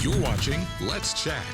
You're watching Let's Chat.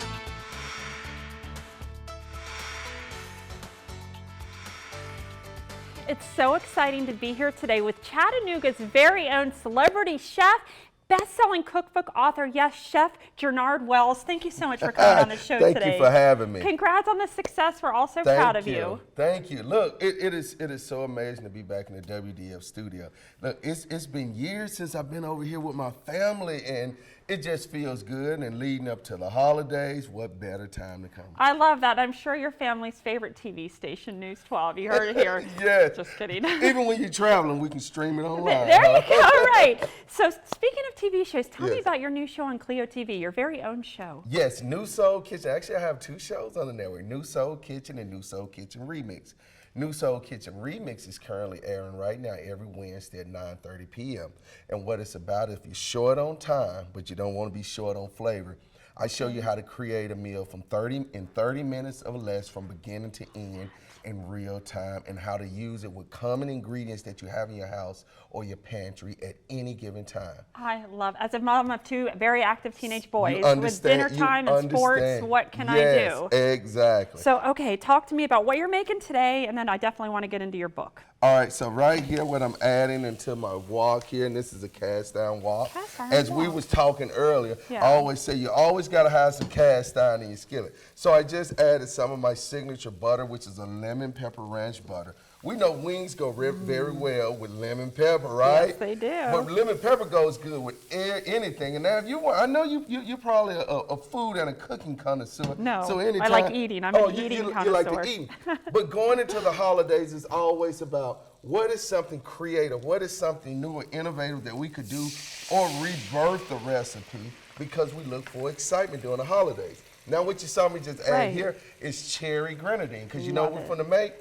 It's so exciting to be here today with Chattanooga's very own celebrity chef, best-selling cookbook author, yes, Chef Jernard Wells. Thank you so much for coming on the show today. Thank you for having me. Congrats on the success. We're all so proud of you. Thank you. Look, it is so amazing to be back in the WDF studio. Look, it's been years since I've been over here with my family, and it just feels good. And leading up to the holidays, what better time to come? I love that. I'm sure your family's favorite TV station, News 12. You heard it here. Yeah. Just kidding. Even when you're traveling, we can stream it online. There you go. All right. So speaking of TV shows, tell me Yes. about your new show on Clio TV, your very own show. Yes, New Soul Kitchen. Actually, I have two shows on the network, New Soul Kitchen and New Soul Kitchen Remix. New Soul Kitchen Remix is currently airing right now every Wednesday at 9:30 p.m. And what it's about, if you're short on time, but you don't want to be short on flavor, I show you how to create a meal from 30 minutes or less from beginning to end in real time, and how to use it with common ingredients that you have in your house or your pantry at any given time. I love, as a mom of two very active teenage boys, You with dinner time and sports, what can I do? Yes, exactly. So, okay, talk to me about what you're making today, and then I definitely want to get into your book. All right, so right here, what I'm adding into my wok here, and this is a cast iron wok. Cast iron As we wok. was talking earlier, Yeah. I always say you always gotta have some cast iron in your skillet. So I just added some of my signature butter, which is a lemon pepper ranch butter. We know wings go very well with lemon pepper, right? Yes, they do. But lemon pepper goes good with anything. And now, if you want, I know you're probably a food and a cooking connoisseur. No, so I anytime, like eating. I'm an eating you like connoisseur. to eat. But going into the holidays is always about what is something creative, what is something new or innovative that we could do or rebirth the recipe, because we look for excitement during the holidays. Now, what you saw me just add Right. here is cherry grenadine, because you know Love what it. we're gonna make?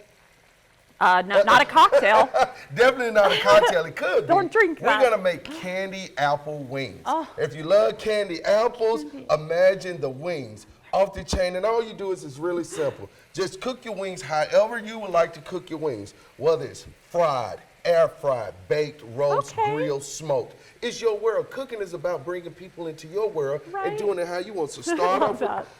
Not a cocktail. Definitely not a cocktail. It could be. Don't drink that. We're gonna make candy apple wings. Oh. If you love candy apples, imagine the wings off the chain. And all you do is it's really simple. Just cook your wings however you would like to cook your wings, whether it's fried, air fried, baked, roast, Okay. grilled, smoked. It's your world. Cooking is about bringing people into your world Right. and doing it how you want. So love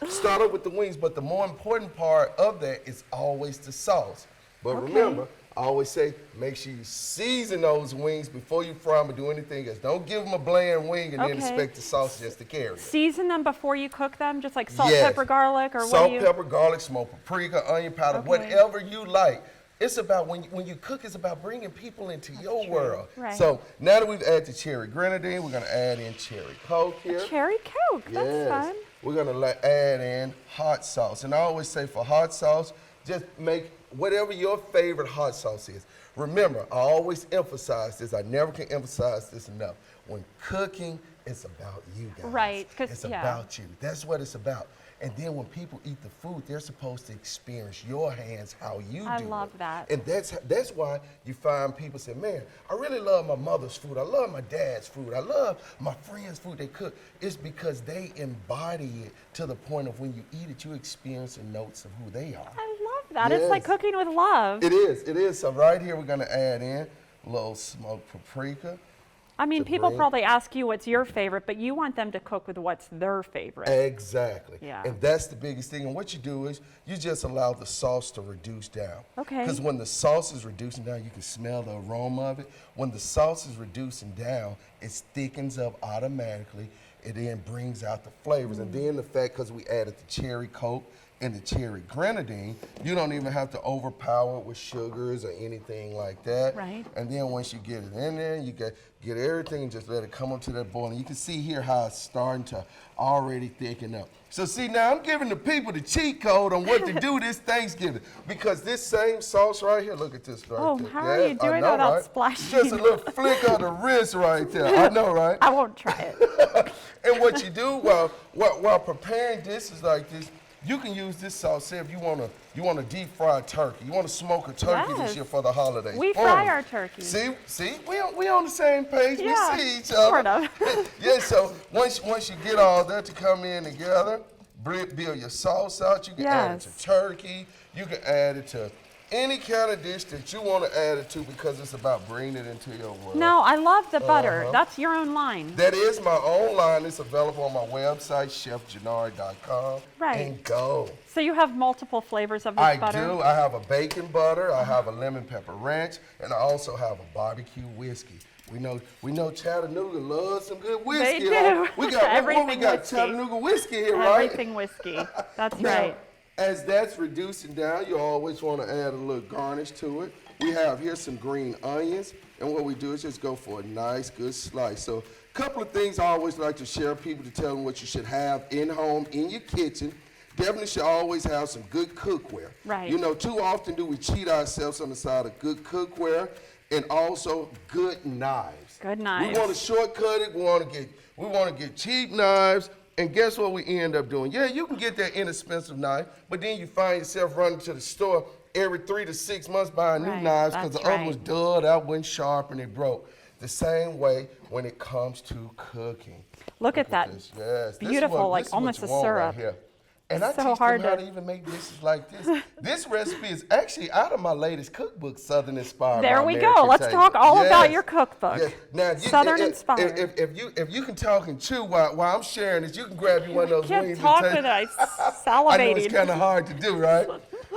start off with the wings, but the more important part of that is always the sauce. But Okay. remember, I always say, make sure you season those wings before you fry them or do anything else. Don't give them a bland wing and then Okay. expect the sauce just to carry it. Season them before you cook them, just like salt, Yes. pepper, garlic, or what Salt, do you? pepper, garlic, smoked paprika, onion powder, Okay. whatever you like. It's about, when you cook, it's about bringing people into your true. world. Right. So now that we've added the cherry grenadine, we're gonna add in cherry Coke here. Cherry Coke, that's Yes. fun. We're gonna add in hot sauce. And I always say for hot sauce, just make whatever your favorite hot sauce is. Remember, I always emphasize this. I never can emphasize this enough. When cooking, it's about you guys. Right, 'cause, It's yeah. about you. That's what it's about. And then when people eat the food, they're supposed to experience your hands, how you do it. I love that. And that's why you find people say, man, I really love my mother's food. I love my dad's food. I love my friends' food they cook. It's because they embody it to the point of when you eat it, you experience the notes of who they are. I love that. It's like Yes. cooking with love. It is. So right here, we're gonna add in a little smoked paprika. I mean, to people bring- probably ask you what's your favorite, but you want them to cook with what's their favorite. Exactly. Yeah. And that's the biggest thing. And what you do is you just allow the sauce to reduce down. Okay. Because when the sauce is reducing down, you can smell the aroma of it. When the sauce is reducing down, it thickens up automatically. It then brings out the flavors. And then the fact, because we added the cherry Coke and the cherry grenadine, you don't even have to overpower it with sugars or anything like that. Right. And then once you get it in there, you get everything and just let it come up to that boil. And you can see here how it's starting to already thicken up. So see, now I'm giving the people the cheat code on what to do this Thanksgiving. Because this same sauce right here, look at this right Oh, there. how are you I doing know, without right? splashing? Just a little flick of the wrist right there. I know, right? I won't try it. And what you do while preparing dishes like this, you can use this sauce. Say if you want to deep fry turkey, you want to smoke a turkey Yes. this year for the holidays. We Boom. fry our turkey. See, we on the same page. Yeah, We see each other. sort of. Yeah. So once you get all that to come in together, build your sauce out. You can add it Yes. to turkey. You can add it to Any kind of dish that you want to add it to because it's about bringing it into your world. No, I love the butter. That's your own line. That is my own line. It's available on my website, chefjernard.com. Right. And go. So you have multiple flavors of this butter? I do. I have a bacon butter. I have a lemon pepper ranch. And I also have a barbecue whiskey. We know Chattanooga loves some good whiskey. They do. We got Everything we got whiskey. Chattanooga whiskey here, right? Everything whiskey. That's Now, right. as that's reducing down, you always want to add a little garnish to it. We have here some green onions, and what we do is just go for a nice, good slice. So a couple of things I always like to share with people to tell them what you should have in home, in your kitchen. Definitely should always have some good cookware. Right. You know, too often do we cheat ourselves on the side of good cookware and also good knives. Good knives. We want to shortcut it. We want to get cheap knives. And guess what we end up doing? Yeah, you can get that inexpensive knife, but then you find yourself running to the store every 3 to 6 months buying new knives because the other was dull, that wasn't sharp, and it broke. The same way when it comes to cooking. Look at that. This. Yes. Beautiful, this is what almost you a want syrup. right here. And It's I so teach hard them how to- to even make dishes like this. This recipe is actually out of my latest cookbook, Southern Inspired. There My we American go. Let's Table. talk all about Yes. your cookbook. Yes. Now, Southern Inspired. If you can talk and chew while I'm sharing this, you can grab you one of those Kept wings. talking, and I taste. I know it's salivated. kind of hard to do, right?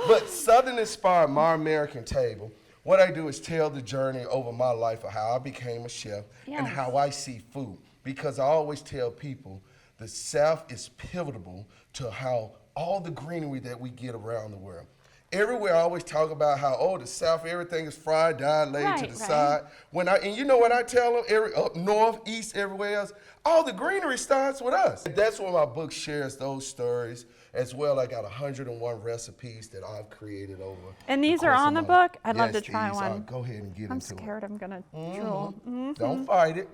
But Southern Inspired, My American Table, what I do is tell the journey over my life of how I became a chef and Yes. how I see food. Because I always tell people the South is pivotal to how all the greenery that we get around the world. Everywhere I always talk about how, the South, everything is fried, dyed, laid to the side. And you know what I tell them, up north, east, everywhere else, all the greenery starts with us. That's where my book shares those stories. As well, I got 101 recipes that I've created over. And these the are course on of the my- book? I'd love to Yes, try these are. one. Go ahead and get I'm into it. scared I'm going to drool. Don't fight it.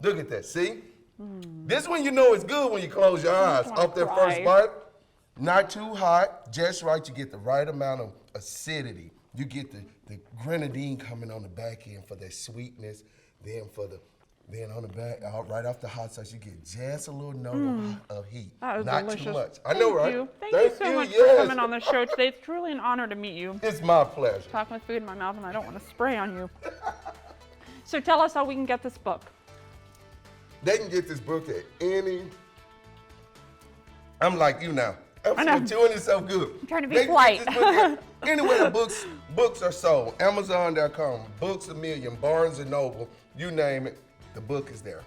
Look at that, see? This one you know is good when you close your eyes. wanna Off that cry. first bite, not too hot, just right. You get the right amount of acidity. You get the grenadine coming on the back end for that sweetness. Then on the back, right off the hot sauce, you get just a little note of heat. That was not delicious. too much. I know, right? Thank you so much for coming on the show today. It's truly an honor to meet you. It's my pleasure. Talking with food in my mouth, and I don't want to spray on you. So tell us how we can get this book. They can get this book at any. I'm like you now. I know. I'm doing it so good. I'm trying to be They can polite. get this book at anywhere the books are sold. Amazon.com, Books A Million, Barnes & Noble, you name it, the book is there.